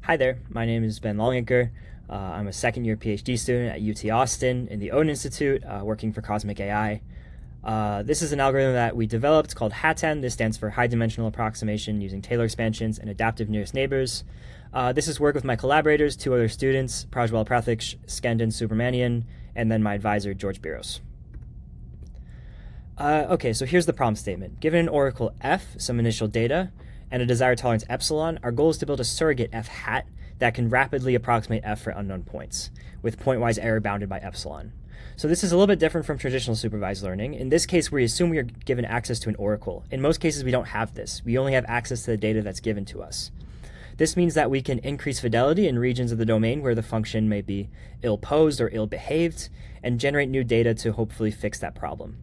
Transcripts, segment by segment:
Hi there, my name is Ben Longaker. I'm a second-year PhD student at UT Austin in the Odin Institute, working for Cosmic AI. This is an algorithm that we developed called HATANN. This stands for high-dimensional approximation using Taylor expansions and adaptive nearest neighbors. This is work with my collaborators, two other students, Prajwal, Prathiksh, Skandan, Subramanian, and then my advisor, George Biros. Okay, so here's the problem statement. Given an oracle f, some initial data, and a desired tolerance epsilon, our goal is to build a surrogate f hat that can rapidly approximate f for unknown points, with pointwise error bounded by epsilon. So this is a little bit different from traditional supervised learning. In this case, we assume we are given access to an oracle. In most cases, we don't have this. We only have access to the data that's given to us. This means that we can increase fidelity in regions of the domain where the function may be ill-posed or ill-behaved, and generate new data to hopefully fix that problem.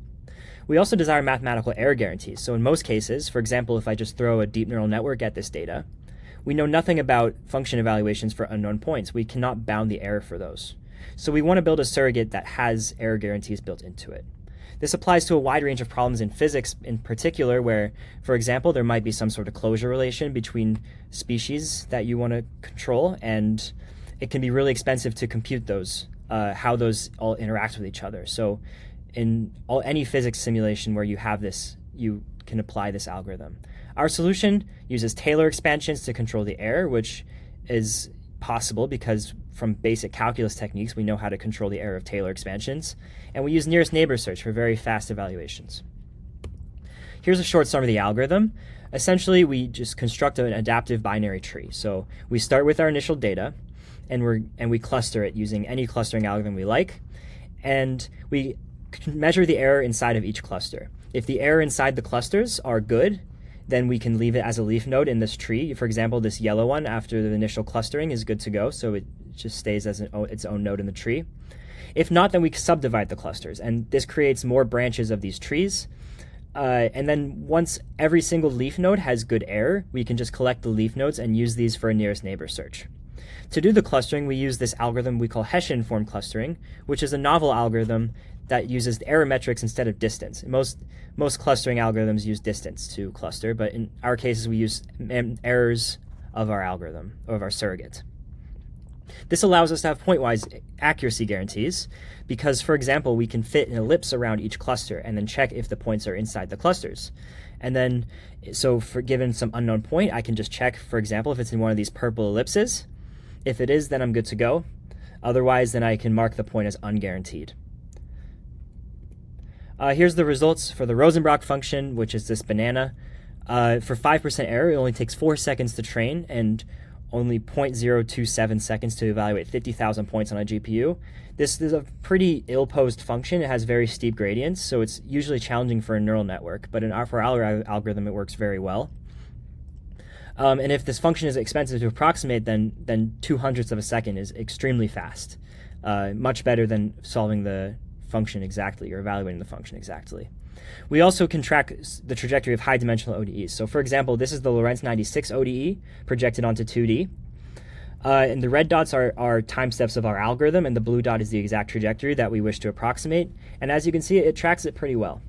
We also desire mathematical error guarantees. So in most cases, for example, if I just throw a deep neural network at this data, we know nothing about function evaluations for unknown points. We cannot bound the error for those. So we want to build a surrogate that has error guarantees built into it. This applies to a wide range of problems in physics in particular, where, for example, there might be some sort of closure relation between species that you want to control, and it can be really expensive to compute those, how those all interact with each other. So in any physics simulation where you have this, you can apply this algorithm. Our solution uses Taylor expansions to control the error, which is possible because from basic calculus techniques, we know how to control the error of Taylor expansions. And we use nearest neighbor search for very fast evaluations. Here's a short summary of the algorithm. Essentially, we just construct an adaptive binary tree. So we start with our initial data, and we cluster it using any clustering algorithm we like. And we measure the error inside of each cluster. If the error inside the clusters are good, then we can leave it as a leaf node in this tree. For example, this yellow one after the initial clustering is good to go, so it just stays as its own node in the tree. If not, then we subdivide the clusters, and this creates more branches of these trees. And then once every single leaf node has good error, we can just collect the leaf nodes and use these for a nearest neighbor search. To do the clustering, we use this algorithm we call Hessian-informed clustering, which is a novel algorithm that uses the error metrics instead of distance. Most clustering algorithms use distance to cluster, but in our cases we use errors of our algorithm, of our surrogate. This allows us to have pointwise accuracy guarantees because, for example, we can fit an ellipse around each cluster and then check if the points are inside the clusters. And then, so for given some unknown point, I can just check, for example, if it's in one of these purple ellipses. If it is, then I'm good to go. Otherwise, then I can mark the point as unguaranteed. Here's the results for the Rosenbrock function, which is this banana. For 5% error, it only takes 4 seconds to train and only 0.027 seconds to evaluate 50,000 points on a GPU. This is a pretty ill-posed function. It has very steep gradients, so it's usually challenging for a neural network, but for our algorithm, it works very well. And if this function is expensive to approximate, then 0.02 of a second is extremely fast, much better than solving the function exactly or evaluating the function exactly. We also can track the trajectory of high-dimensional ODEs. So for example, this is the Lorentz 96 ODE projected onto 2D. And the red dots are time steps of our algorithm, and the blue dot is the exact trajectory that we wish to approximate. And as you can see, it tracks it pretty well.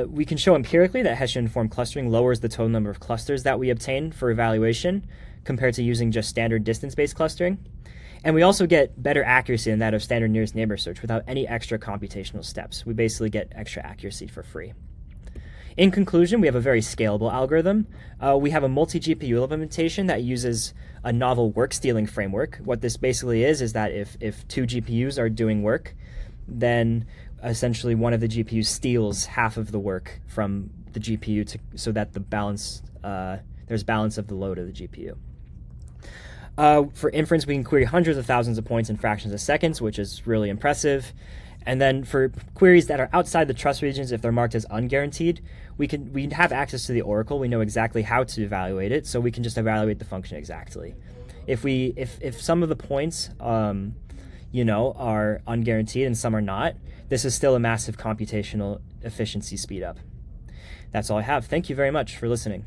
We can show empirically that Hessian-informed clustering lowers the total number of clusters that we obtain for evaluation compared to using just standard distance-based clustering. And we also get better accuracy than that of standard nearest neighbor search without any extra computational steps. We basically get extra accuracy for free. In conclusion, we have a very scalable algorithm. We have a multi-GPU implementation that uses a novel work-stealing framework. What this basically is that if two GPUs are doing work, then essentially one of the GPUs steals half of the work from the GPU so that there's balance of the load of the GPU. For inference, we can query hundreds of thousands of points in fractions of seconds, which is really impressive. And then for queries that are outside the trust regions, if they're marked as unguaranteed, we have access to the oracle. We know exactly how to evaluate it, so we can just evaluate the function exactly. If some of the points, are unguaranteed and some are not, this is still a massive computational efficiency speed up. That's all I have. Thank you very much for listening.